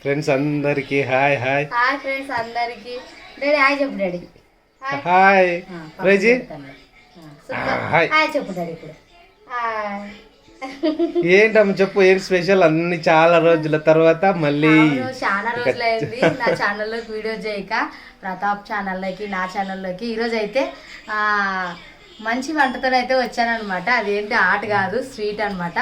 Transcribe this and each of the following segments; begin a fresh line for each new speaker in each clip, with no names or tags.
Friends అందరికి hi hi
hi friends అందరికి daddy hi చెప్పు డాడీ
హాయ్ రైజీ హాయ్
హాయ్ చెప్పు డాడీ ఇప్పుడు హాయ్
ఏంటమ్మ చెప్పు ఏం స్పెషల్ అన్ని చాలా రోజుల తర్వాత మళ్ళీ
చాలా రోజులైంది నా ఛానల్లోకి వీడియో చేయక ప్రతాప్ ఛానల్లోకి నా ఛానల్లోకి ఈరోజు అయితే మంచి వంటతో అయితే వచ్చానమాట. అదేంటి ఆట కాదు, స్వీట్ అనమాట.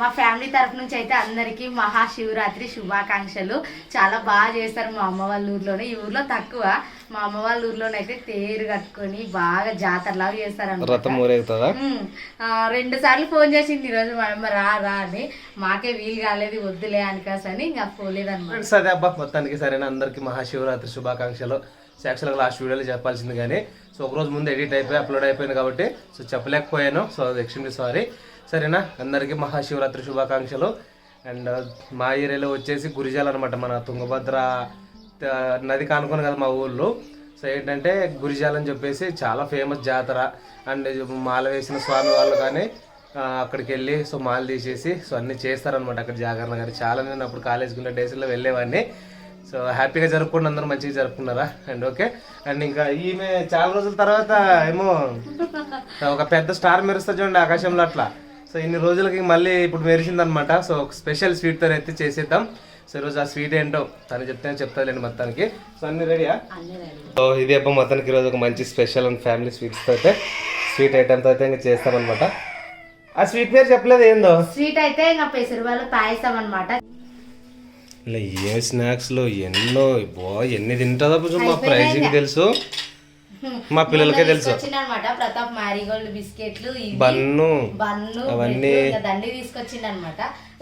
మా ఫ్యామిలీ తరఫు నుంచి అయితే అందరికీ మహాశివరాత్రి శుభాకాంక్షలు. చాలా బాగా చేస్తారు మా అమ్మ వాళ్ళ ఊర్లోనే. ఈ ఊర్లో తక్కువ, మా అమ్మ వాళ్ళ ఊర్లోనైతే తేరు కట్టుకొని బాగా జాతరలాగా చేస్తారన్నమాట. 2 సార్లు ఫోన్ చేసింది ఈరోజు మా అమ్మ రా రా అని. మాకే వీలు కాలేదు, వద్దులే అనికాసని ఇంకా పోలేదు అనమాట.
సరే అబ్బా, మొత్తానికి సరేనా అందరికి మహాశివరాత్రి శుభాకాంక్షలు. యాక్చువల్గా లాస్ట్ వీడియోలో చెప్పాల్సింది కానీ సో ఒకరోజు ముందు ఎడిట్ అయిపోయి అప్లోడ్ అయిపోయింది కాబట్టి సో చెప్పలేకపోయాను. So extremely sorry. సరేనా అందరికీ మహాశివరాత్రి శుభాకాంక్షలు. అండ్ మా ఏరియాలో వచ్చేసి గురిజాల అనమాట, మన తుంగభద్ర నది కానుకొని కదా మా ఊళ్ళో. సో ఏంటంటే గురిజాల అని చెప్పేసి చాలా ఫేమస్ జాతర. అండ్ మాల వేసిన స్వామి వాళ్ళు కానీ అక్కడికి వెళ్ళి సో మాల తీసేసి సో అన్నీ చేస్తారనమాట అక్కడ జాగరణ కానీ. చాలా నేను అప్పుడు కాలేజ్కి ఉన్న డేస్లో వెళ్ళేవాడిని. సో హ్యాపీగా జరుపుకోండి, అందరూ మంచిగా జరుపుకున్నారా? And okay. అండ్ ఇంకా ఈమె చాలా రోజుల తర్వాత ఏమో ఒక పెద్ద స్టార్ మెరుస్తుంది చూడండి ఆకాశంలో అట్లా. సో ఇన్ని రోజులకి మళ్ళీ ఇప్పుడు మెరిసిందనమాట. సో ఒక స్పెషల్ స్వీట్తో అయితే చేసేద్దాం. సో ఈరోజు ఆ స్వీట్ ఏంటో తను చెప్తాలేండి మొత్తానికి. సో అన్ని రెడీయా? సో ఇది అబ్బా మొత్తానికి ఈరోజు ఒక మంచి స్పెషల్ అండ్ ఫ్యామిలీ స్వీట్స్తో అయితే స్వీట్ ఐటమ్తో అయితే ఇంకా చేస్తామన్నమాట. ఆ స్వీట్ పేరు చెప్పలేదు ఏందో.
స్వీట్ అయితే ఇంకా పెసరబాలు పాయసం అనమాట.
ఇలా ఏ స్నాక్స్ లో ఎన్నో ఎన్ని తింటుందో మా ప్రైజింగ్ తెలుసు, మా పిల్లలకే తెలుసు.
ప్రతాప్ మ్యారీగోల్డ్ బిస్కెట్లు,
బన్ను
అవన్నీ దండి తీసుకొచ్చింది అనమాట.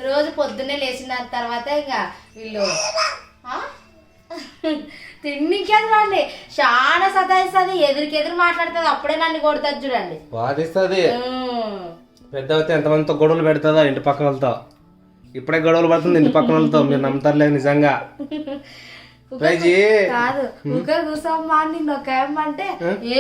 రోజు పొద్దున్నే లేచిన తర్వాత ఇంకా వీళ్ళు తిన్నికేది రండి చాలా సతాయిస్తుంది, ఎదురుకెదురు మాట్లాడుతుంది. అప్పుడే నన్ను కొడుతుంది చూడండి,
బాధిస్తుంది. పెద్ద అయితే ఎంతమందితో గొడవలు పెడుతుందా ఇంటి పక్కన వాళ్ళతో. ఇప్పుడే గొడవలు పడుతుంది ఇంటి పక్కన వాళ్ళతో, మీరు నమ్ముతారులేదు నిజంగా.
కాదు కూసమ్మా నిన్నొకేమంటే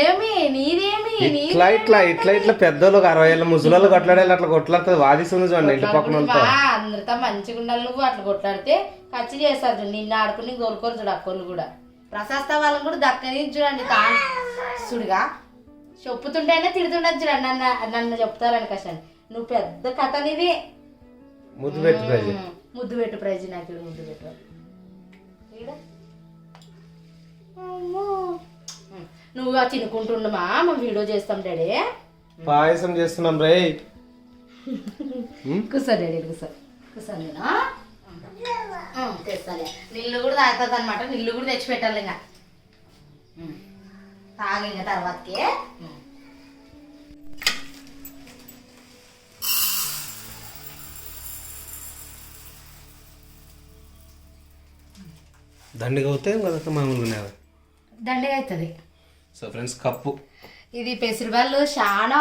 ఏమి నీదేమి
ఇట్లా ఇట్లా ఇట్లా ఇట్లా పెద్దోళ్ళు 60 ఏళ్ళ ముసలోళ్ళు కొట్లాడేళ్ళు అట్లా కొట్లాడుతుంది, వాదిస్తుంది చూడండి ఇంటి పక్కన వాళ్ళతో.
అందరితో మంచిగా ఉండాలి, నువ్వు అట్లా కొట్లాడితే ఖర్చు చేస్తారు చూడు. నిన్ను ఆడుకుని కోరుకోరు చూడు అక్కలు కూడా. ప్రశస్త వాళ్ళని కూడా దక్కని చూడండి చూడుగా చెప్పుతుంటేనే తిడుతుండదు చూడండి. నన్ను చెప్తారని కష్టం. నువ్వు పెద్ద కథ నీది.
ముద్దు పెట్టు ప్రైజ్,
ముద్దు పెట్టు ప్రైజ్. నాకు ముద్దు పెట్టు. నువ్వు తినుకుంటుండమా, మేము వీడియో చేస్తాం డాడీ.
పాయసం చేస్తున్నాం రే.
కూర్చో డాడీ, కూర్చో నేను తెస్తాలే. నీళ్ళు కూడా తాగుతుంది అనమాట, నీళ్ళు కూడా తెచ్చి పెట్టాలి ఇంకా. తాగి ఇంకా తర్వాతకి
దండిగా అవుతాయి కదా మామూలుగా
దండిగా అవుతుంది.
సో ఫ్రెండ్స్ కప్పు
ఇది పెసరబాళ్ళు చాలా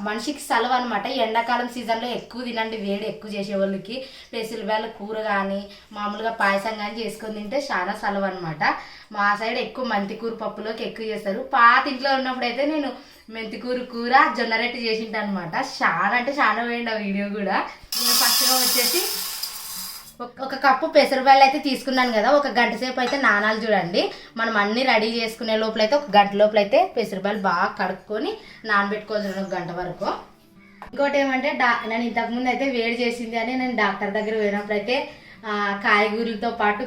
మనిషికి సెలవు అనమాట. ఎండాకాలం సీజన్లో ఎక్కువ తినండి, వేడి ఎక్కువ చేసే వాళ్ళకి పెసరబాళ్ళు కూర కానీ మామూలుగా పాయసం కానీ చేసుకొని తింటే చాలా సెలవు అనమాట. మా సైడ్ ఎక్కువ మెంతికూర పప్పులోకి ఎక్కువ చేస్తారు. పాత ఇంట్లో ఉన్నప్పుడు అయితే నేను మెంతికూర కూర జొన్న రొట్టె చేసింటాను అనమాట. చాలా అంటే చాలా వేయండి ఆ వీడియో కూడా. నేను ఫస్ట్గా వచ్చేసి ఒక కప్పు పెసరబాళ్ళు అయితే తీసుకున్నాను కదా. 1 గంట సేపు అయితే నానాలు చూడండి. మనం అన్నీ రెడీ చేసుకునే లోపలైతే 1 గంట లోపలైతే పెసరబాళ్ళు బాగా కడుక్కొని నానబెట్టుకోవాలి 1 గంట వరకు. ఇంకోటి ఏమంటే నేను ఇంతకుముందు అయితే వేడి చేసింది అని నేను డాక్టర్ దగ్గర పోయినప్పుడు అయితే కాయగూరలతో పాటు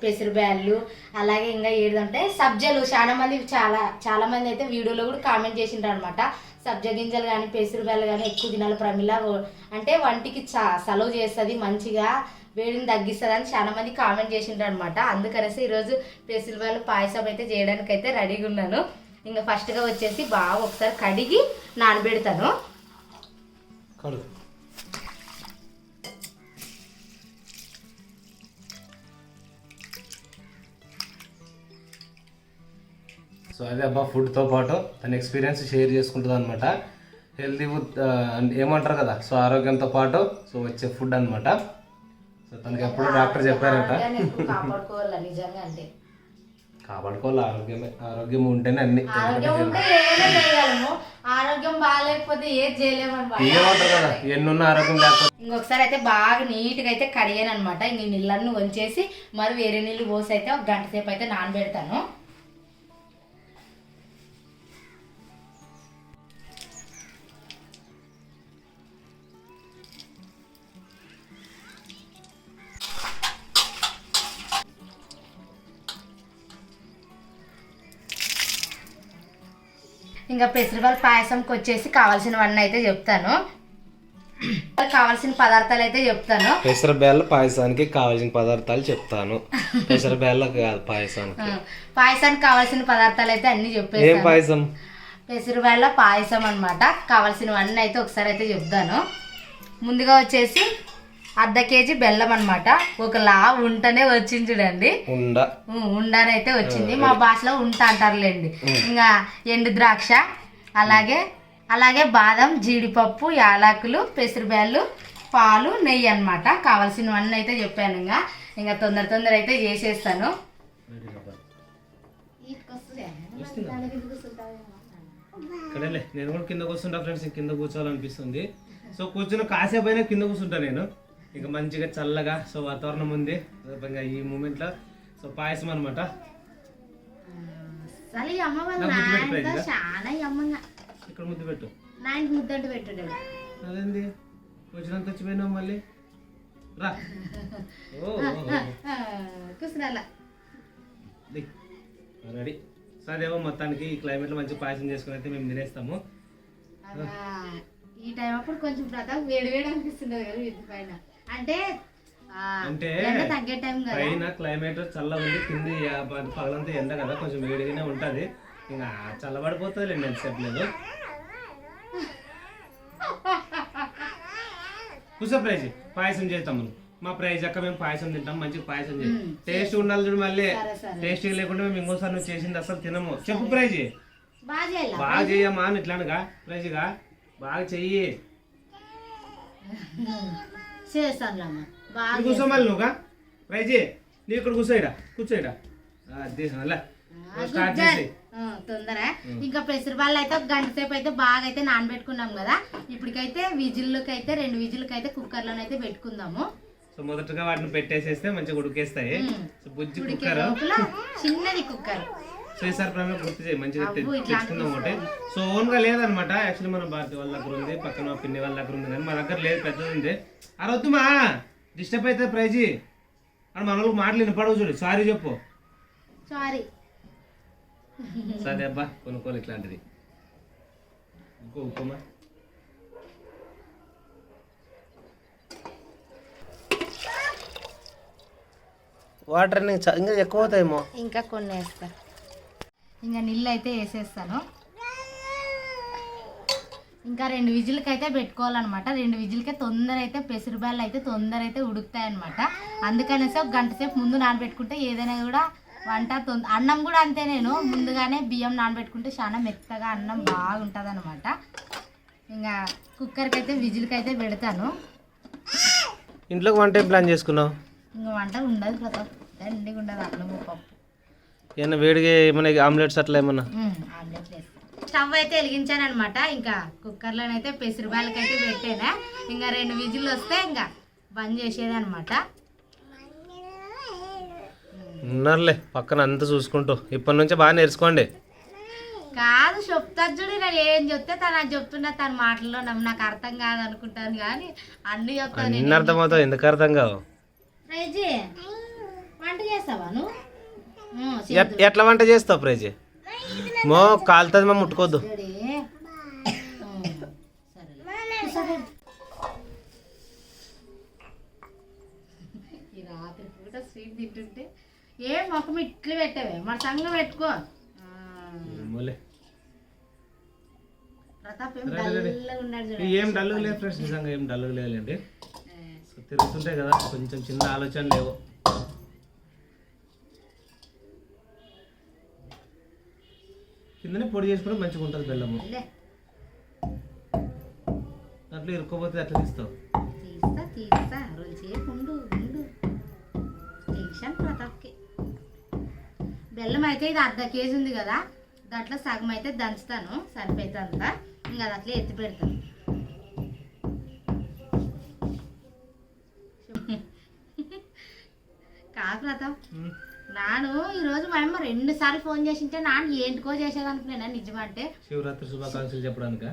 పెసరబాళ్ళు అలాగే ఇంకా ఏదంటే సబ్జలు చాలా మంది అయితే వీడియోలో కూడా కామెంట్ చేసిండ్రు అనమాట. సబ్జా గింజలు కానీ పెసరబాళ్ళు కానీ ఎక్కువ తినాలి ప్రమిళ, అంటే వంటికి సలవు చేస్తుంది, మంచిగా వేడిని తగ్గిస్తుంది అని చాలా మంది కామెంట్ చేసిండ్రు అనమాట. అందుకనేసి ఈరోజు పెసరబాళ్ళు పాయసం అయితే చేయడానికి అయితే రెడీగా ఉన్నాను. ఇంకా ఫస్ట్గా వచ్చేసి బాగా ఒకసారి కడిగి నానబెడతాను.
సో అదే అబ్బా ఫుడ్తో పాటు తన ఎక్స్పీరియన్స్ షేర్ చేసుకుంటుంది అనమాట. హెల్తీ ఫుడ్ ఏమంటారు కదా, సో ఆరోగ్యంతో పాటు సో వచ్చే ఫుడ్ అనమాట. సో తనకి ఎప్పుడు డాక్టర్ చెప్పారట కాపాడుకోవాలి, ఆరోగ్యం ఉంటేనే అన్ని.
ఆరోగ్యం ఉంటే ఏమైనా చేయగలము, ఆరోగ్యం బాగాలేకపోతే ఏది చేయలేము అనమాట.
ఏమంటారు కదా, ఎన్నున్న ఆరోగ్యం లేకపోతే.
ఇంకొకసారి అయితే బాగా నీట్గా అయితే కడిగాను అనమాట. ఇంక ఈ నీళ్ళన్నీ వంచేసి మరి వేరే నీళ్ళు పోసి అయితే ఒక గంట సేపు అయితే నానబెడతాను. ఇంకా పెసరపల్లి పాయసంకి వచ్చేసి కావాల్సినవన్నీ అయితే చెప్తాను. కావాల్సిన పదార్థాలు అయితే చెప్తాను.
పెసరబేళ్ళ పాయసానికి కావాల్సిన పదార్థాలు చెప్తాను. పెసరబేళ్ళ కాదు, పాయసానికి.
పాయసానికి కావాల్సిన పదార్థాలు అయితే అన్ని చెప్పేసి.
ఏం పాయసం?
పెసరబేళ్ళ పాయసం అన్నమాట. కావాల్సినవన్నీ అయితే ఒకసారి అయితే చెప్తాను. ముందుగా వచ్చేసి 1/2 కేజీ బెల్లం అన్నమాట. ఒక లా ఉంటనే వచ్చింది చూడండి, ఉండనైతే వచ్చింది. మా భాషలో ఉంట అంటారులేండి. ఇంకా ఎండు ద్రాక్ష, అలాగే బాదం, జీడిపప్పు, యాలకులు, పెసరబేళ్ళు, పాలు, నెయ్యి అన్నమాట. కావాల్సినవన్నీ అయితే చెప్పాను. ఇంకా తొందర అయితే చేసేస్తాను.
నేను కూడా కింద కూర్చుంటా ఫ్రెండ్స్, కింద కూర్చోవాలనిపిస్తుంది. సో కూర్చున్న కాసేపు అయినా కింద కూర్చుంటా నేను. ఇంకా మంచిగా చల్లగా సో వాతావరణం ఉంది ఈ మూమెంట్ లో. సో పాయసం అనమాట. ఇక్కడ ముద్దు పెట్టు.
ముద్దంటు పెట్టు.
అదేంది వచ్చినంత వచ్చిపోయినావు మళ్ళీ రా. రెడీ సరేమో. మొత్తానికి ఈ క్లైమేట్ లో మంచి పాయసం చేసుకుని అయితే మేము తినేస్తాము.
ఈ టైం అప్పుడు కొంచెం ప్రతాప్ వేడి అనిపిస్తుంది కదా వీటి పైన. అంటే తగ్గే టైం కదా,
పైన క్లైమేట్ చల్లగా ఉంది, కింది పగలంతా ఎండ కదా, కొంచెం వేడిగానే ఉంటది. ఇంకా చల్లబడిపోతుంది లేండి, ఎంతసేపు లేదు. కూర్చో ప్రైజ్, పాయసం చేస్తాము. మా ప్రైజ్ అక్క మేము పాయసం తింటాం, మంచిగా పాయసం చేస్తాం. టేస్ట్ ఉండాలి చూడు, మళ్ళీ టేస్ట్ లేకుండా మేము ఇంకోసారి నువ్వు చేసింది అసలు తినము. చెప్పు ప్రైజ్. బాగా చెయ్యమ్మా అని ఇట్లానుగా ప్రైజ్గా బాగా చెయ్యి. కూర్చో మళ్ళీ నువ్వుగా ప్రైజ్. నీ ఇక్కడ కూర్చోయిడా స్టార్ట్ చేసి
తొందర. ఇంకా పెసరబాళ్ళు అయితే ఒక గంట సేపు అయితే బాగా అయితే నానబెట్టుకున్నాం కదా. ఇప్పటికైతే విజిల్లోకి అయితే 2 విజిల్కి అయితే కుక్కర్ లోనైతే పెట్టుకుందాము.
సో మొదటగా వాటిని పెట్టేసేస్తే మంచిగా ఉడికేస్తాయి. బుజ్జి కుక్కర్,
చిన్నది కుక్కర్.
సో ఈసారి గుర్తు చేయి, మంచిగా తెచ్చుకుందాం ఒకటి. సో ఓన్ గా లేదనమాట. యాక్చువల్లీ మన భారతి వాళ్ళ దగ్గర ఉంది, పక్కన పిన్ని వాళ్ళ దగ్గర ఉంది, కానీ మా దగ్గర లేదు, పెద్దది ఉంది. అరవద్దుమా డిస్టర్బ్ అయితే ప్రైజ్ అని మన వాళ్ళకి మాటలు వినపడవు చూడు. సారీ చెప్పు.
సారీ.
సరే అబ్బా కొనుక్కోవాలి ఇట్లాంటిది. ఇంకో ఉప్పమా. వాటర్ ఇంకా ఎక్కువ అవుతాయేమో.
ఇంకా కొన్ని వేస్తా. ఇంకా నీళ్ళు అయితే వేసేస్తాను. ఇంకా 2 విజిల్కి అయితే పెట్టుకోవాలన్నమాట. 2 విజిల్కే తొందర అయితే పెసరబాళ్ళు అయితే తొందర అయితే ఉడుకుతాయి అనమాట. అందుకనేసి ఒక గంట సేపు ముందు నానబెట్టుకుంటే ఏదైనా కూడా వంట అన్నం కూడా అంతే. నేను ముందుగానే బియ్యం నానబెట్టుకుంటే చాలా మెత్తగా అన్నం బాగుంటుంది అనమాట. ఇంకా కుక్కర్కి అయితే విజిల్కి అయితే పెడతాను.
ఇంట్లోకి వంట ఏం ప్లాన్ చేసుకున్నావు?
ఇంకా వంట ఉండదు ప్రతాప్, దండిగా ఉండదు. అన్నం పప్పు
ఏమన్నా వేడిగా ఏమన్నా ఆమ్లెట్స్ అట్లా ఏమన్నా?
ఆమ్లెట్ వేస్తాను. స్టవ్ అయితే వెలిగించాను అనమాట. ఇంకా కుక్కర్లోనైతే పెసరబాళ్ళకి అయితే పెట్టేనా. ఇంకా 2 విజిల్లు వస్తే ఇంకా బంద్ చేసేది అనమాట.
ఉన్నారులే పక్కన అంతా చూసుకుంటూ. ఇప్పటి నుంచే బాగా నేర్చుకోండి.
కాదు చెప్తా చూడు, నేను ఏం చెప్తే తను అది చెప్తున్నా. తన మాటల్లో నాకు అర్థం కాదు అనుకుంటాను, కానీ అన్ని చెప్తాను.
అన్ని అర్థమవుతావు, ఎందుకు అర్థం కావు?
వంట చేస్తావా నువ్వు?
ఎట్లా వంట చేస్తావు ప్రైజ్? మో కాలుతుంది, మా ముట్టుకోద్దు.
ఈ రాత్రి పూట స్వీట్ తింటుంటే ఏ మొక్కం ఇట్లు పెట్టావే, మన సంగం పెట్టుకో. ప్రతాప్
ఏం డల్ లేదు ఫ్రెండ్స్, నిజంగా ఏం డల్ లేదండి. తిరుగుతుంటాయి కదా, కొంచెం చిన్న ఆలోచన లేవు. కిందనే పొడి చేసుకుంటే మంచిగా ఉంటుంది బెల్లము. అట్లా ఇరుక్కోపోతే అట్లా తీస్తావు.
తీస్తా టెన్షన్ ప్రతాప్కి. బెల్లం అయితే ఇది 1/2 కేజీ ఉంది కదా, దాంట్లో సగం అయితే దంచుతాను సరిపోతే అంతా, ఇంకా అది అట్లే ఎత్తి పెడతాను. కాదు ప్రతాప్, నాను ఈరోజు మా అమ్మ 2 సార్లు ఫోన్ చేసింటే నాన్న ఏంటికో చేసేదనుకున్నా. నిజమంటే
శివరాత్రి శుభాకాంక్షలు చెప్పడానికి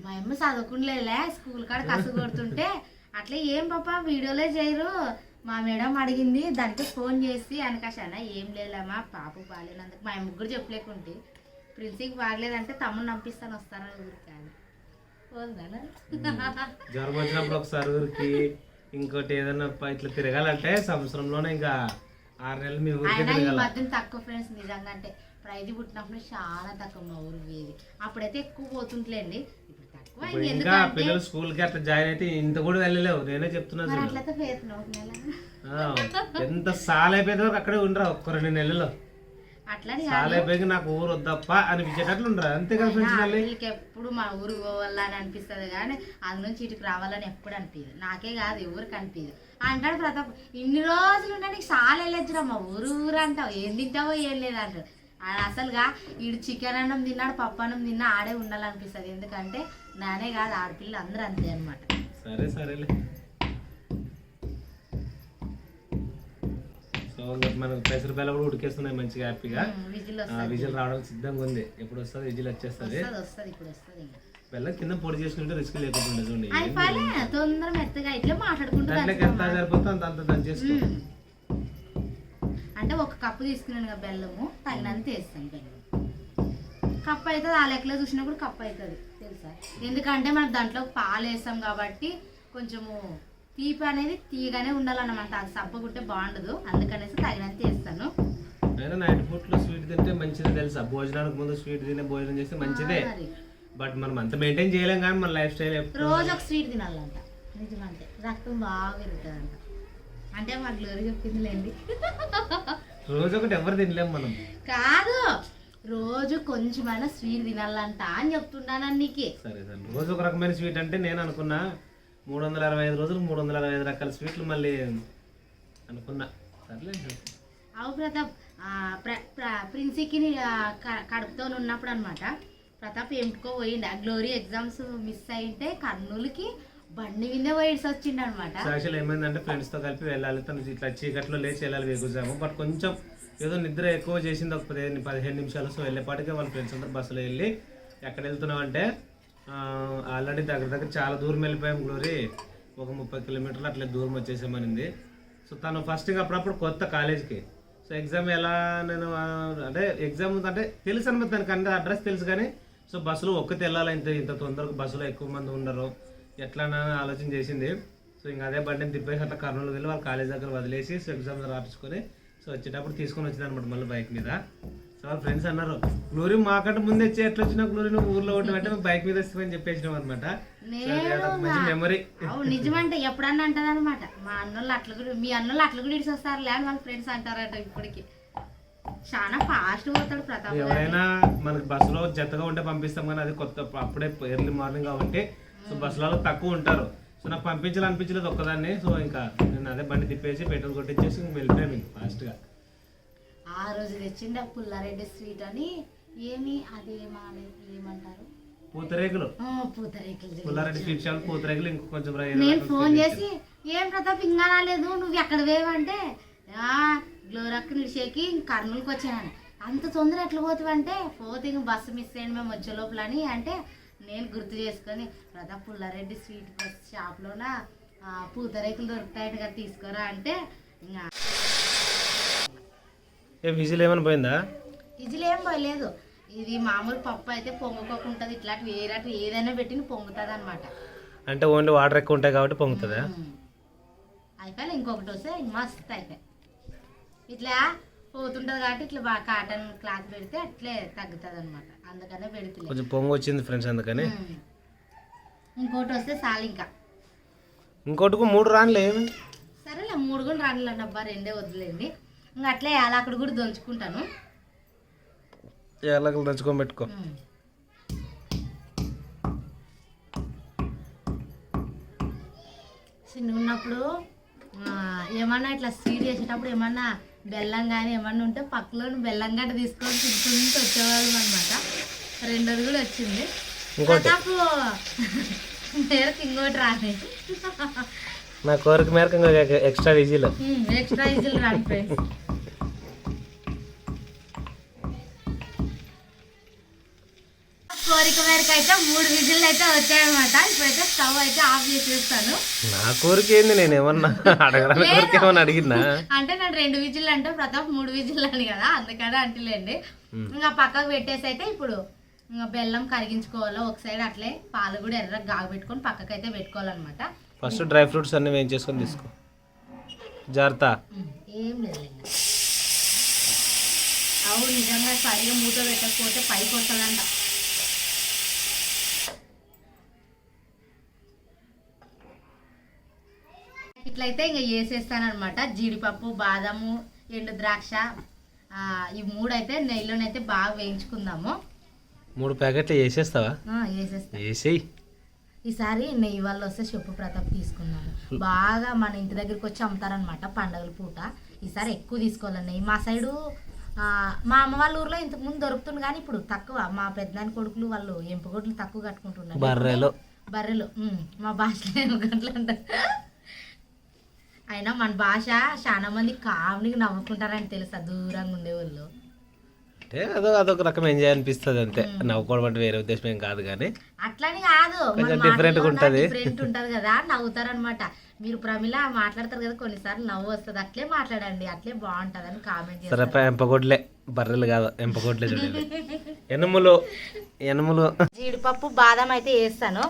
మా అమ్మ చదువుకునిలేలే, స్కూల్ కాడ కసు కొడుతుంటే అట్లా ఏం పాప వీడియోలే చేయరు, మా మేడం అడిగింది దానికి ఫోన్ చేసి అనకాశాన ఏం లేదమ్మా పాప బాగాలేనందుకు మా ముగ్గురు చెప్పలేకుంటే ప్రిన్సీకి బాగలేదంటే తమ్ముడు పంపిస్తాను వస్తారా ఊరికి కానీ
జ్వరం వచ్చినప్పుడు ఒకసారి ఊరికి, ఇంకోటి ఏదైనా ఇట్లా తిరగాలంటే సంవత్సరంలోనే ఇంకా 6 నెలలు మీ ఊరికి
అయినా ఈ
తిరగాలి.
మధ్యన తక్కువ ఫ్రెండ్స్ నిజంగా, అంటే ప్రైజ్ పుట్టినప్పుడు చాలా తక్కువ మా ఊరు వేది, అప్పుడైతే ఎక్కువ పోతుంటలేండి, ఇప్పుడు తక్కువ.
ఇప్పుడు ఇంకా పిల్లలు స్కూల్ కి అట్లా జాయిన్ అయితే ఇంత కూడా వెళ్ళలేవు, నేనే చెప్తున్నాను చూడు.
అట్లయితే పేరుతున్నావు ఒక నెల
ఎంత సాల్ అయిపోయేది వరకు అక్కడే ఉండరా, ఒక్క 2 నెలల్లో
అట్లని
సాల్ అయిపోయి నాకు ఊరు వద్దప్ప అనిపించేటట్లు ఉండరా, అంతే కదా ఫ్రెండ్స్. మళ్ళీ
వీళ్ళకి ఎప్పుడు మా ఊరు పోవాలని అనిపిస్తుంది కానీ అందు నుంచి ఇటుకు రావాలని ఎప్పుడు అనిపించదు, నాకే కాదు ఎవరికి అనిపించదు. అంటాడు ప్రతాప్ ఇన్ని రోజులు ఉంటే నీకు చాలా వెళ్ళొచ్చురా మా ఊరు ఊరు అంటావు, ఏం తింటావో ఏం లేదు అంటాడు. అసలుగా ఈడు చికెన్ అన్నం తిన్నాడు, పప్పు అన్నం తిన్నా ఆడే ఉండాలనిపిస్తుంది, ఎందుకంటే నానే కాదు ఆడపిల్లలు అందరూ అంతే అనమాట.
సరే సరేలే. సో మనకు పెసర బెల్ల కూడా ఉడికేస్తున్నాయి మంచిగా హ్యాపీగా, విజిల్ రావడం సిద్ధంగా ఉంది. ఎప్పుడు వస్తుంది విజిల్ వచ్చేస్తుంది,
ఇప్పుడు వస్తుంది
బెల్లం కింద పొడి చేసుకుంటే రిస్క్ లేకుండా చూడండి.
తొందర మెత్తగా ఇట్లా మాట్లాడుకుంటా
ఎంత సరిపోతే అంత అంత దంచేసుకో.
అంటే 1 కప్పు తీసుకున్నాను కదా బెల్లము, తగినంత వేస్తాను బెల్లం. కప్పు అవుతుంది, ఆ లెక్కలో చూసినా కూడా కప్పు అవుతుంది తెలుసా, ఎందుకంటే మనం దాంట్లో పాలు వేస్తాం కాబట్టి కొంచెము తీపి అనేది తీయగానే ఉండాలన్నమాట, అది సబ్బగుంటే బాగుండదు, అందుకనేసి తగినంత వేస్తాను.
అయినా నైట్ పూట్లో స్వీట్ తింటే మంచిదే తెలుసా, భోజనానికి ముందు స్వీట్ తినే భోజనం చేస్తే మంచిదే, బట్ మనం అంత మెయింటైన్ చేయలేం కానీ మన లైఫ్ స్టైల్
రోజు ఒక స్వీట్ తినాలంట, నిజమంటే రక్తం బాగా పెరుగుతుందంట, అంటే మా గ్లోరీ చెప్పింది లేండి.
రోజు ఒకటి ఎవరు తినలేం మనం,
కాదు రోజు కొంచెమైనా స్వీట్ తినాలంట అని చెప్తున్నాను నీకు.
సరే సరే, రోజు ఒక రకమైన స్వీట్ అంటే నేను అనుకున్నా 365 రోజులు 365 రకాల స్వీట్లు మళ్ళీ అనుకున్నా. సర్లే
అవు ప్రతాప్, ప్రిన్సీకి కడుపుతో ఉన్నప్పుడు అనమాట ప్రతాప్ ఎంపుకో పోయిండు, ఆ గ్లోరీ ఎగ్జామ్స్ మిస్ అయింటే కర్నూలుకి బండి వినే పోయిడ్స్ వచ్చిండు అనమాట.
యాక్చువల్ ఏమైందంటే ఫ్రెండ్స్ తో కలిపి వెళ్ళాలి, తను ఇట్లా చీకట్లో లేచి వెళ్ళాలి ఎగ్జామ్, బట్ కొంచెం ఏదో నిద్ర ఎక్కువ చేసింది, ఒక 15 నిమిషాలు. సో వెళ్ళేపాటికే వాళ్ళ ఫ్రెండ్స్ అందరూ బస్సులో వెళ్ళి ఎక్కడ వెళ్తున్నాం అంటే ఆల్రెడీ దగ్గర చాలా దూరం వెళ్ళిపోయాం గ్లోరీ, ఒక 30 కిలోమీటర్లు అట్లా దూరం వచ్చేసామనింది. సో తను ఫస్ట్ అప్పుడప్పుడు కొత్త కాలేజ్కి, సో ఎగ్జామ్ ఎలా నేను అంటే ఎగ్జామ్ అంటే తెలుసు అనమాట దానికి, అంటే అడ్రస్ తెలుసు కానీ సో బస్సులో ఒక్కటి వెళ్ళాలి, ఇంత తొందరగా బస్సులో ఎక్కువ మంది ఉండరు ఎట్లా ఆలోచన చేసింది. సో ఇంకా అదే బండిని తిప్పేసి అట్లా కర్నూలు వెళ్ళి వాళ్ళ కాలేజ్ దగ్గర వదిలేసి సో ఎగ్జామ్ రాపించుకొని సో వచ్చేటప్పుడు తీసుకొని వచ్చింది అనమాట మళ్ళీ బైక్ మీద. సో వాళ్ళ ఫ్రెండ్స్ అన్నారు గ్లోరీ మాకంటే ముందు వచ్చి ఎట్లా వచ్చినా గ్లోరీ నువ్వు ఊర్లో ఉండమంటే మేము బైక్ మీద వస్తామని చెప్పేసినాం అనమాట. మంచి మెమరీ.
నిజమంటే ఎప్పుడన్నా అంటది అనమాట, మా అన్నోళ్ళు అట్లా కూడా మీ అన్నోళ్ళు అట్లా కూడా ఇడిచి వస్తారు లే అని వాళ్ళ ఫ్రెండ్స్ అంటారట. ఇప్పటికి చాలా ఫాస్ట్ పోతాడు ప్రతాప్.
ఎవరైనా మనకి బస్సులో జతగా ఉంటే పంపిస్తాం కానీ అది కొత్త అప్పుడే ఎర్లీ మార్నింగ్ కాబట్టి సో బస్సులలో తక్కువ ఉంటారు. సో నాకు అనిపించలేదు ఒక్కదాన్ని. సో ఇంకా నేను అదే బండి తిప్పేసి పెట్రోల్ కొట్టించేసి వెళ్ళిపోయాను మీకు ఫాస్ట్గా.
ఆ రోజు తెచ్చిండే పుల్లారెడ్డి స్వీట్ అని, ఏమి అది ఏమంటారు
పూతరేకులు, పుల్లారెడ్డి స్వీట్ షాప్ పూతరేకులు. ఇంకో కొంచెం
నేను ఫోన్ చేసి ఏం ప్రతాప్ ఇంకా రాలేదు నువ్వు ఎక్కడ వేవంటే గ్లోరక్ నిడిచేకి కర్నూలుకి వచ్చానని. అంత తొందర ఎట్లా పోతావంటే పోతే ఇంక బస్సు మిస్ అయ్యండి మేము వచ్చే లోపల అని అంటే, నేను గుర్తు చేసుకొని ప్రతాప్ పుల్లారెడ్డి స్వీట్ షాప్లోన పూతరేకులు దొరుకుతాయని కదా తీసుకోరా అంటే, ఇంకా
విజిల్ ఏమైనా పోయిందా?
విజిల్ ఏం పోయలేదు. ఇది మామూలు పప్పు అయితే పొంగుకోకుంటుంది, ఇట్లాంటి వేరే ఏదైనా పెట్టి పొంగుతుంది అనమాట.
అంటే ఓన్లీ వాటర్ ఎక్కువ ఉంటాయి కాబట్టి పొంగుతుందా?
అయిపోయి ఇంకొకటి వస్తే మస్తు అయిపోయి ఇట్లా పోతుంటుంది కాబట్టి ఇట్లా బాగా కాటన్ క్లాత్ పెడితే అట్లే తగ్గుతుంది అనమాట. అందుకనే పెడితే
కొంచెం పొంగు వచ్చింది ఫ్రెండ్స్ అందుకని.
ఇంకోటి వస్తే చాలు. ఇంకా
ఇంకోటికి 3 రాన్లు ఏమి
సరేలే 3 కూడా రాన్లు అబ్బా, 2 వద్దులేండి. ఇంకా అట్లే యాలకుడు కూడా దంచుకుంటాను.
యాలకులు దంచుకొని పెట్టుకో.
చిన్న ఉన్నప్పుడు ఏమన్నా ఇట్లా స్వీట్ చేసేటప్పుడు ఏమన్నా బెల్లం కానీ ఏమన్నా ఉంటే పక్కలో బెల్లం గడ్డ తీసుకొని తింటుంటే వచ్చేవాళ్ళం అనమాట. రెండోది కూడా వచ్చింది. ప్రతాప్ మేరకు ఇంకోటి రాని
నా కోరిక మేరకు ఎక్స్ట్రా విజిల్
రాని ఫ్రెండ్స్. కోరిక మేరకు అయితే 3 విజిల్ అయితే వచ్చాయన్నమాట. ఇప్పుడైతే స్టవ్ అయితే ఆఫ్ చేసేస్తాను.
నా కోరిక ఏంది, నేను ఏమన్నా అడగడానికి కోరిక ఏమన్నా అడిగినా
అంటే నేను 2 విజిల్ అంటే ప్రతాప్ 3 విజిల్ అని కదా, అందుకనే అంటలేండి. ఇంకా పక్కకు పెట్టేసి అయితే ఇప్పుడు ఇంకా బెల్లం కరిగించుకోవాలో ఒక సైడ్, అట్లే పాలు కూడా ఎర్రగా గాగబెట్టుకొని పక్కకు అయితే పెట్టుకోవాలన్నమాట.
ఫస్ట్ డ్రై ఫ్రూట్స్ అన్ని వేయించేసుకొని తీసుకో జాగ్రత్త.
ఏం లేదు అవును, నిజంగా సరిగా మూత పెట్టకపోతే పైకి వస్తుందంట. ఇట్లయితే ఇంకా వేసేస్తానమాట. జీడిపప్పు, బాదము, ఎండు ద్రాక్ష ఈ 3 అయితే నెయ్యిలోనైతే బాగా వేయించుకుందాము.
3 ప్యాకెట్లు వేసేస్తావా? వేసేయి.
ఈసారి నెయ్యి వాళ్ళు వస్తే చెప్పు ప్రతాప్ తీసుకున్నాము. బాగా మన ఇంటి దగ్గరికి వచ్చి అమ్ముతారనమాట పండగల పూట. ఈసారి ఎక్కువ తీసుకోవాలి నెయ్యి. మా సైడు మా అమ్మ వాళ్ళ ఊర్లో ఇంతకు ముందు దొరుకుతుంది కానీ ఇప్పుడు తక్కువ. మా పెద్దనాని కొడుకులు వాళ్ళు ఎంపుగొడ్లు తక్కువ కట్టుకుంటున్నారు. బర్రెలు మా భాషలో ఎంపుగొడ్లు అంటారు. అయినా మన భాష చాలా మంది కామెడీకి నవ్వుకుంటారని తెలుసా దూరంగా ఉండేవాళ్ళు.
అంటే అదొక రకం ఎంజాయ్ అనిపిస్తుంది అంతే, నవ్వుకోవడం అంటే వేరే ఉద్దేశం ఏం కాదు. కానీ
అట్లని కాదు,
డిఫరెంట్ ఉంటది
కదా, నవ్వుతారనమాట. మీరు ప్రమిళ మాట్లాడతారు కదా కొన్నిసార్లు నవ్వు వస్తుంది, అట్లే మాట్లాడండి, అట్లే బాగుంటది అని కామెంట్ చేస్తారు.
ఎంపగొడ్లే, బర్రెలు కాదు ఎంపగొడ్లే చూడండి. ఎనుములు
జీడిపప్పు, బాదం అయితే వేస్తాను.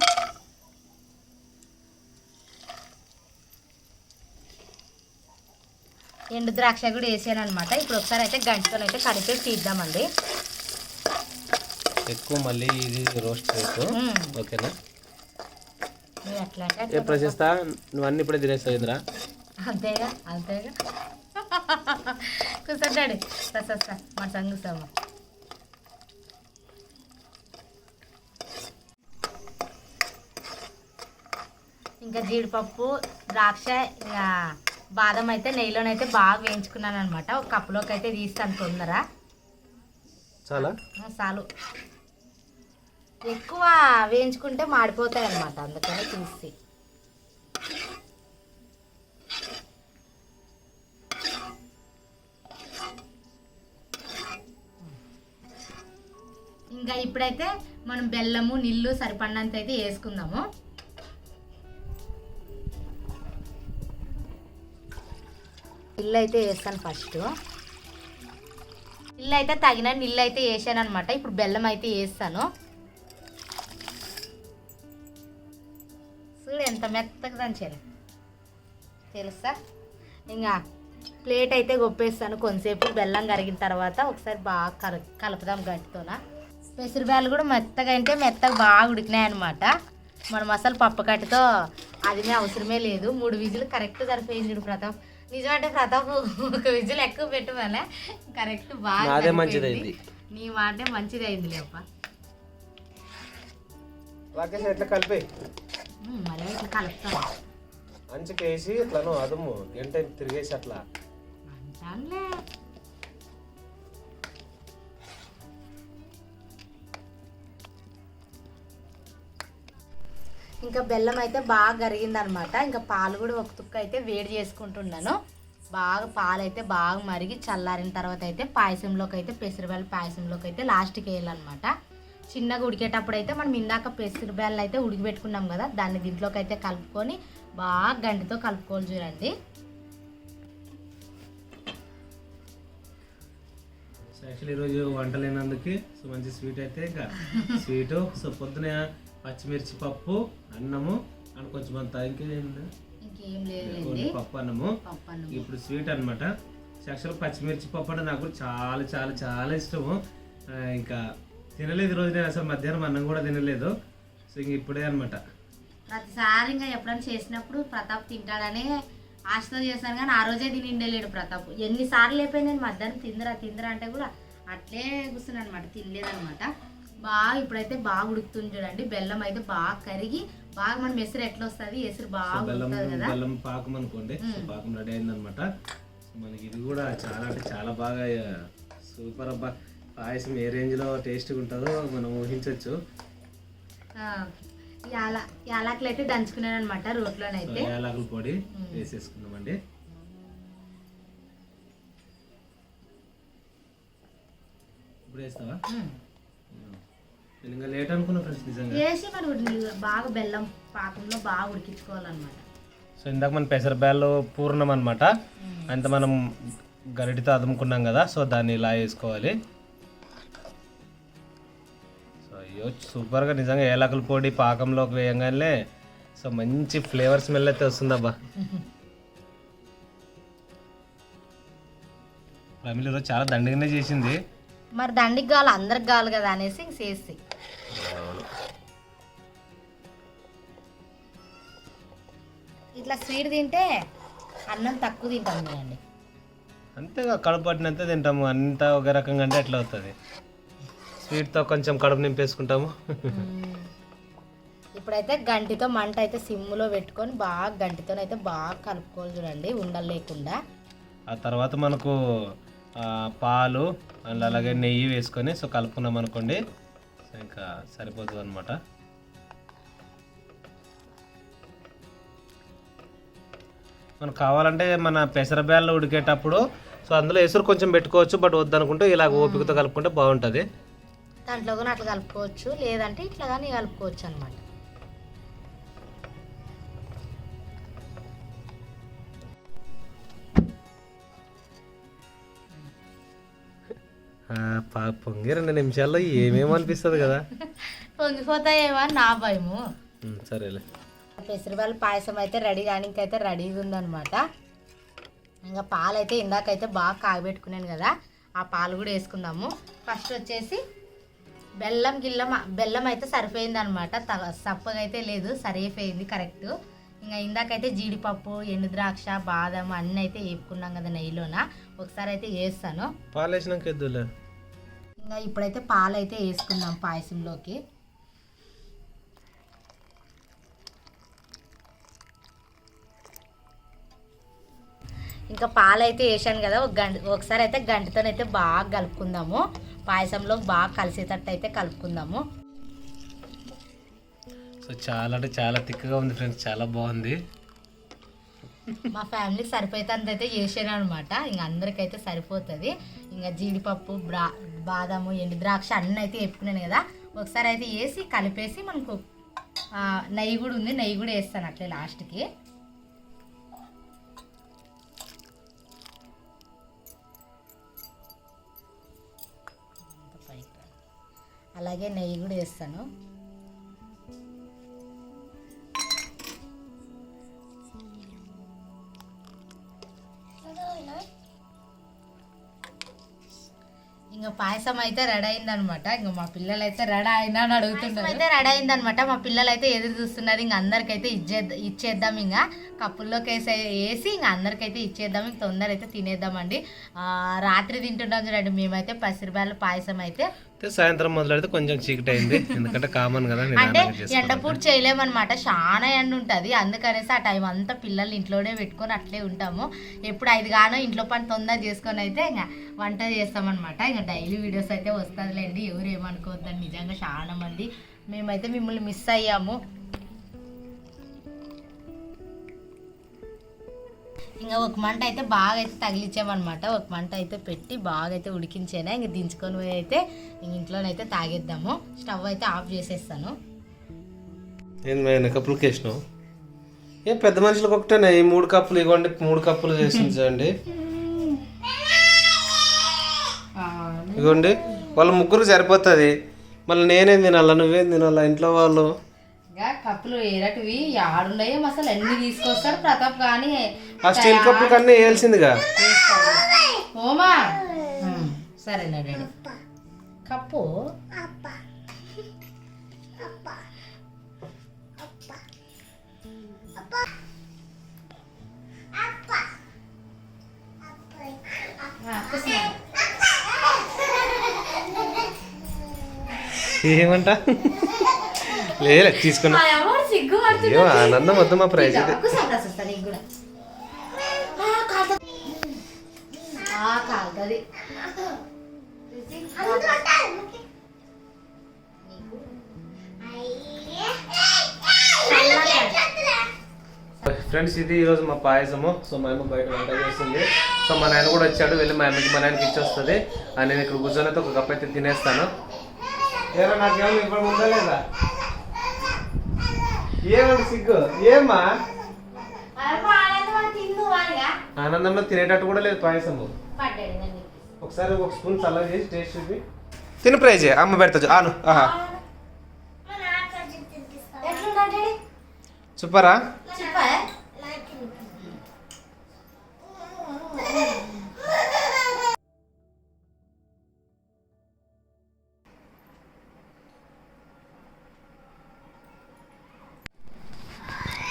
ఎండు ద్రాక్ష కూడా వేసాను అనమాట. ఇప్పుడు ఒకసారి అయితే గంటతో అయితే కడిపేసి తీద్దామండి.
ఎక్కువ మళ్ళీ ఇది రోస్ట్ చేయకు, ఓకేనా?
అట్లా
ఎప్పుడు చేస్తా, నువ్వు అన్ని ఇప్పుడే తినేస్తావు ఇంద్రా.
అంతేగా కూర్చోండి మా సంగుస్తాము. ఇంకా జీడిపప్పు, ద్రాక్ష, ఇంకా బాదం అయితే నెయ్యిలోనైతే బాగా వేయించుకున్నాను అనమాట. ఒక కప్పులోకి అయితే తీస్తాను తొందర. చాలు, ఎక్కువ వేయించుకుంటే మాడిపోతాయి అనమాట, అందుకని తీసి. ఇంకా ఇప్పుడైతే మనం బెల్లము, నీళ్ళు సరిపడినంత అయితే వేసుకుందాము. నీళ్ళు అయితే వేస్తాను ఫస్ట్. నీళ్ళు అయితే తగిన నీళ్ళు అయితే వేసాను అనమాట. ఇప్పుడు బెల్లం అయితే వేస్తాను. చూడు ఎంత మెత్తగా దంచాను తెలుసా. ఇంకా ప్లేట్ అయితే గొప్పేస్తాను. కొంతసేపు బెల్లం కరిగిన తర్వాత ఒకసారి బాగా కలుపుదాం గట్టితోన. పెసరబ్యాలు కూడా మెత్తగా బాగా ఉడికినాయి అనమాట. మనం అసలు పప్పు కట్టితో అది అవసరమే లేదు. 3 విజిల్ కరెక్ట్ సరిపోయింది ప్రతాప్. నిజమంటే ప్రతాప్ ఒక విజిల్ ఎక్కువ పెట్టమనే కరెక్ట్ బాగా మంచిదైంది. నీ మాట మంచిది అయింది లేప్ప. మళ్ళీ ఇట్లా కలుపుతాను.
అంచుకేసి ఇట్లాను అదుము గంట తిరిగేసి అట్లా
అంటానులే. ఇంకా బెల్లం అయితే బాగా కరిగింది అనమాట. ఇంకా పాలు కూడా ఒక తుక్క అయితే వేడి చేసుకుంటున్నాను. బాగా పాలు అయితే బాగా మరిగి చల్లారిన తర్వాత అయితే పాయసంలోకి అయితే పెసరబెల్ల పాయసంలోకి అయితే లాస్ట్కి వేయాలన్నమాట. చిన్నగా ఉడికేటప్పుడు అయితే మనం ఇందాక పెసరబెల్ల అయితే ఉడికిపెట్టుకున్నాం కదా, దాన్ని దీంట్లోకి అయితే కలుపుకొని బాగా గంటితో కలుపుకోవాలి చూడండి.
యాక్చువల్లీ ఈరోజు వంట లేనందుకు సో మంచి స్వీట్ అయితే ఇంకా స్వీటు. సో పొద్దున పచ్చిమిర్చి పప్పు, అన్నము అని కొంచెం అంత
ఇంకేం లేదు,
పప్పు అన్నము. ఇప్పుడు స్వీట్ అనమాట. యాక్చువల్గా పచ్చిమిర్చి పప్పు అంటే నాకు చాలా చాలా చాలా ఇష్టము. ఇంకా తినలేదు ఈరోజు నేను అసలు, మధ్యాహ్నం అన్నం కూడా తినలేదు. సో ఇంక ఇప్పుడే అనమాట.
ప్రతిసారి ఇంకా ఎప్పుడైనా చేసినప్పుడు ప్రతాప్ తింటాడనే ఆశతో చేశాను కానీ ఆ రోజే తినిండలేడు ప్రతాప్. ఎన్నిసార్లు అయిపోయి నేను మధ్యాహ్నం తిందరా అంటే కూడా అట్లే కూర్చున్నాను అనమాట, తినలేదనమాట. బాగా ఇప్పుడైతే బాగా ఉడుకుతుంది చూడండి. బెల్లం అయితే బాగా కరిగి బాగా మనం ఎసురు ఎట్లా వస్తుంది, ఎసురు బాగా ఉడుకుతుంది కదా.
బెల్లం పాకం అనుకోండి, పాకం రెడీ అయిందనమాట. మనకి ఇది కూడా చాలా అంటే చాలా బాగా సూపర్ అబ్బా. పాయసం ఏ రేంజ్లో టేస్ట్గా ఉంటుందో మనం ఊహించవచ్చు.
యాలకులు అయితే దంచుకున్నాను అనమాట రోట్లోనైతే.
యాలకుల పొడి వేసేసుకున్నామండి. ఇప్పుడు వేస్తావా? నేను ఇంకా లేట్ అనుకున్నా ఫ్రెండ్స్ నిజంగా.
వేసి మరి బాగా బెల్లం పాకంలో బాగా ఉడికించుకోవాలన్నమాట.
సో ఇందాక మన పెసరబ్యాళ్ళు పూర్ణం అనమాట, అంత మనం గరిటితో అదుముకున్నాం కదా, సో దాన్ని ఇలా వేసుకోవాలి. సో అయ్యో సూపర్గా నిజంగా ఏలకుల పొడి పాకంలోకి వేయగానే సో మంచి ఫ్లేవర్ స్మెల్ అయితే వస్తుందబ్బా. ఫ్యామిలీ ఈరోజు చాలా దండిగానే చేసింది.
మరి దండికి కావాలి, అందరికి కావాలి కదా అనేసి చేసి ఇట్లా స్వీట్ తింటే అన్నం తక్కువ తింటాం కదండి.
అంతేగా కడుపు పట్టినంత తింటాము, అంతా ఒక రకంగా అంటే ఎట్లా అవుతుంది. స్వీట్తో కొంచెం కడుపు నింపేసుకుంటాము.
ఇప్పుడైతే గంటితో మంట అయితే సిమ్లో పెట్టుకొని బాగా గంటితోనైతే బాగా కలుపుకోవాలి చూడండి, ఉండలు లేకుండా.
ఆ తర్వాత మనకు పాలు అండ్ అలాగే నెయ్యి వేసుకొని సో కలుపుకున్నాం అనుకోండి, సో ఇంకా సరిపోతుంది అనమాట. మనకు కావాలంటే మన పెసరబ్యాళ్ళు ఉడికేటప్పుడు సో అందులో ఎసురు కొంచెం పెట్టుకోవచ్చు, బట్ వద్దనుకుంటే ఇలా ఓపికతో కలుపుకుంటే బాగుంటుంది.
దాంట్లో కూడా అట్లా కలుపుకోవచ్చు, లేదంటే ఇట్లా కానీ కలుపుకోవచ్చు అనమాట.
పొంగి 2 నిమిషాల్లో ఏమేమో అనిపిస్తుంది కదా.
పొంగిపోతాయేమో అని నా భయము.
సరేలే.
పెసరబ్యాళ్ళ పాయసం అయితే రెడీ కానీ ఇంకైతే రెడీగా ఉందనమాట. ఇంకా పాలు అయితే ఇందాకైతే బాగా కాగబెట్టుకున్నాను కదా, ఆ పాలు కూడా వేసుకుందాము. ఫస్ట్ వచ్చేసి బెల్లం అయితే సరిపోయింది అనమాట, సప్పగా అయితే లేదు, సరిపోయింది కరెక్ట్. ఇంకా ఇందాకైతే జీడిపప్పు, ఎండు ద్రాక్ష, బాదం అన్నీ అయితే వేపుకున్నాం కదా నెయ్యిలోన, ఒకసారి అయితే వేస్తాను.
పాలు వేసినాక
ఇంకా ఇప్పుడైతే పాలు అయితే వేసుకుందాం పాయసంలోకి. ఇంకా పాలు అయితే వేసాను కదా, ఒకసారి అయితే గంటతోనైతే బాగా కలుపుకుందాము, పాయసంలో బాగా కలిసేటట్టు అయితే కలుపుకుందాము.
సో చాలా అంటే చాలా తిక్కగా ఉంది ఫ్రెండ్స్, చాలా బాగుంది.
మా ఫ్యామిలీకి సరిపోయేంత అయితే చేసాను అనమాట, ఇంకా అందరికైతే సరిపోతుంది. ఇంకా జీడిపప్పు, బాదము, ఎండు ద్రాక్ష అన్నీ అయితే వేపుకున్నాను కదా, ఒకసారి అయితే వేసి కలిపేసి మనకు నెయ్యి కూడా ఉంది, నెయ్యి కూడా వేస్తాను అట్లే లాస్ట్కి. అలాగే నెయ్యి కూడా వేస్తాను. ఇంకా పాయసం అయితే రెడీ అయిందనమాట. ఇంకా మా పిల్లలు అయితే రెడీ అయినా అని అడుగుతున్నారు. అయితే రెడీ అయిందనమాట, మా పిల్లలు అయితే ఎదురు చూస్తున్నారు. ఇంకా అందరికైతే ఇచ్చేద్దాం, ఇంకా కప్పుల్లోకి వేసి ఇంకా అందరికైతే ఇచ్చేద్దాం, ఇంక తొందర అయితే తినేద్దామండి. రాత్రి తింటున్నాం చూడండి మేమైతే పెసరబ్యాళ్ళ పాయసం అయితే.
సాయంత్రం మొదలెడితే కొంచెం చీకటి అయింది, ఎందుకంటే కామన్ కదా.
అంటే ఎండపూట చేయలేమన్నమాట, చాలా ఎండ ఉంటుంది, అందుకనేసి ఆ టైం అంతా పిల్లల్ని ఇంట్లోనే పెట్టుకొని అట్లే ఉంటాము. ఎప్పుడు 5 గానో ఇంట్లో పని తొందర చేసుకొని అయితే ఇంకా వంట చేస్తామన్నమాట. ఇంకా డైలీ వీడియోస్ అయితే వస్తుందిలేండి, ఎవరు ఏమనుకోవద్దండి. నిజంగా చాలా మంది మేమైతే మిమ్మల్ని మిస్ అయ్యాము. ఇంకా ఒక మంట అయితే బాగా అయితే తగిలించామన్నమాట, ఒక మంట అయితే పెట్టి బాగా అయితే ఉడికించేనా. ఇంక దించుకొని పోయి అయితే ఇంట్లోనైతే తాగేద్దాము. స్టవ్ అయితే ఆఫ్ చేసేస్తాను.
నేను కప్పులకి వేసినావు, ఏ పెద్ద మనుషులకు ఒకటేనా ఈ 3 కప్పులు ఇవ్వండి, 3 కప్పులు చేసించండి. ఇవ్వండి, వాళ్ళ ముగ్గురు సరిపోతుంది. మళ్ళీ నేనేం తినాలా, నువ్వేం తినాలా, ఇంట్లో వాళ్ళు.
కప్పులు ఏరటివి ఆడున్నాయో అసలు అన్ని తీసుకొస్తాడు ప్రతాప్. కానీ
ఆ స్టీల్ కప్పులు కన్నా వేయాల్సిందిగా.
ఓమా సరేనా డాడీ. కప్పు
ఏమంట లేదు తీసుకున్నా
మా అమ్మ సిగ్గు పడుతుంది.
అయ్యో ఆనందం వద్దు మా ప్రైజ్ ఇది
కూర్చో, వస్తా నీకు కూడా. కాలుతుంది.
ఫ్రెండ్స్ ఇది ఈరోజు మా పాయసము. సో మా అమ్మ బయట వంట చేస్తుంది. సో మా నాయన కూడా వచ్చాడు, వెళ్ళి మా అమ్మకి మా నాయనకి ఇచ్చేస్తుంది. నేను ఇక్కడ కూర్చొని అయితే ఒక కప్ అయితే తినేస్తాను. ఏరా నాకేమో ఇప్పుడు ఉందా లేదా ఏమండి సిగ్గు ఏమ్మా ఆనందంలో తినేటట్టు కూడా లేదు పాయసము. ఒకసారి ఒక స్పూన్ చల్లగా చేసి టేస్ట్ చూపి తిని ప్రైజ్ అమ్మ పెడతా ఆను. ఆహా సూపరా.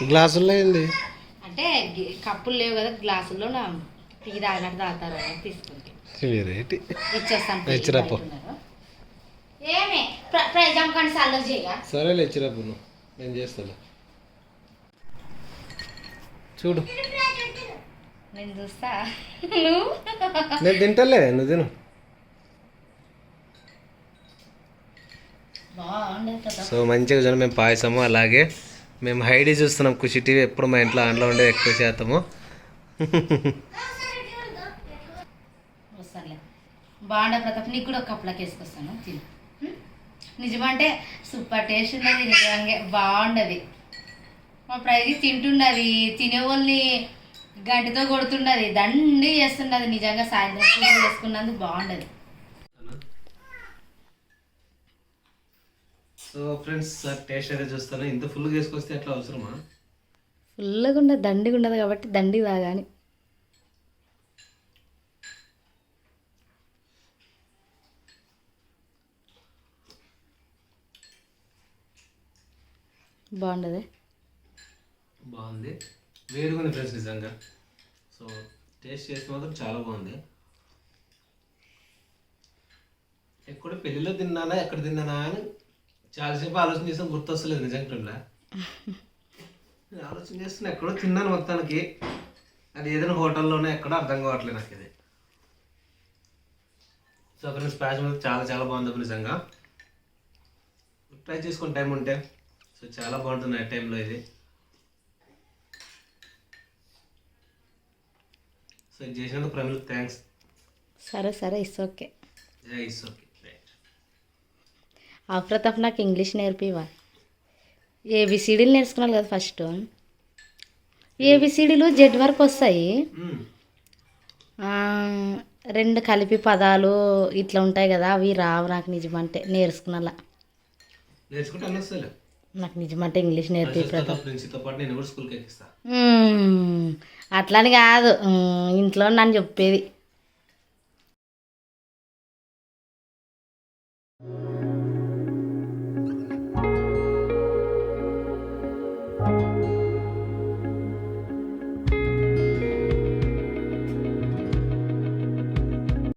గ్లాసుల్లో ఏంది
అంటే కప్పులు లేవు కదా, గ్లాసుల్లో టీ తాగినట్టు తాగుతారు అని తీసుకుంటే
వెరైటీ
ఇచ్చేస్తాను.
ఇచ్చిరాపో
ఏమే ప్రైజ్ అమ్మకాన్ని సల్లగా చేయగా.
సరేలే ఇచ్చిరాపో నువ్వు నేను చేస్తాను చూడు.
నేను చూస్తా.
నేను తింటలే నువ్వు తిను.
బాగుండదు కదా.
సో మంచిగా చూడండి మేము పాయసము, అలాగే మేము హైడీ చూస్తున్నాం. ఖుషి టీవీ ఎప్పుడు మా ఇంట్లో ఆన్లో ఉండేది ఎక్కువ శాతము.
వస్తానులే. బాగుండే ప్రతాప్, నీకు కూడా ఒక కప్పులకి వేసుకొస్తాను తిను. నిజమంటే సూపర్ టేస్ట్ ఉన్నది, నిజంగా బాగుండదు. మా ప్రైజ్ తింటున్నది, తినేవాళ్ళని గంటితో కొడుతున్నది, దండి చేస్తున్నది. నిజంగా సాయంత్రం పూజ చేసుకున్నందుకు బాగుండదు.
సో ఫ్రెండ్స్ టేస్ట్ అయితే చూస్తాను. ఇంత ఫుల్గా వేసుకొస్తే ఎట్లా అవసరమా?
ఫుల్గా ఉండదు, దండిగా ఉండదు కాబట్టి దండి తాగాని. బాగుండదు.
బాగుంది, వేడిగా ఉంది ఫ్రెండ్స్ నిజంగా. సో టేస్ట్ చేస్తే మాత్రం చాలా బాగుంది. ఎక్కడ పెళ్ళిలో తిన్నానా ఎక్కడ తిన్నానా అని చాలాసేపు ఆలోచన చేసాను, గుర్తొస్తలేదు నిజంగా ఫ్రెండ్లా. నేను ఆలోచన చేస్తున్నా ఎక్కడో తిన్నాను మొత్తానికి, అది ఏదైనా హోటల్లోనే ఎక్కడో అర్థం కావట్లేదు నాకు ఇది. సో ఫ్రెండ్స్ ప్యాచ్ మీద చాలా చాలా బాగుంది నిజంగా. ట్రై చేసుకుని టైం ఉంటే. సో చాలా బాగుంటుంది ఆ టైంలో ఇది. సో ఇది చేసినందుకు ప్రమిళకు థ్యాంక్స్.
సరే సరే, ఇట్స్ ఓకే.
It's okay.
ఆ ప్రతాప్ నాకు ఇంగ్లీష్ నేర్పివా. ఏబిసిడీలు నేర్చుకున్నాను కదా ఫస్ట్. ఏబిసిడీలు జెడ్ వరకు వస్తాయి, 2 కలిపి పదాలు ఇట్లా ఉంటాయి కదా, అవి రావు నాకు. నిజమంటే నేర్చుకున్నా.
నేర్చుకుంటే అన్నీ వస్తాయి.
నాకు నిజమంటే ఇంగ్లీష్ నేర్పి ప్రతాప్.
ఫ్రెండ్స్తో పాటు నేను కూడా స్కూల్కి ఎక్కిస్తా.
అట్లని కాదు, ఇంట్లో నన్ను చెప్పేది.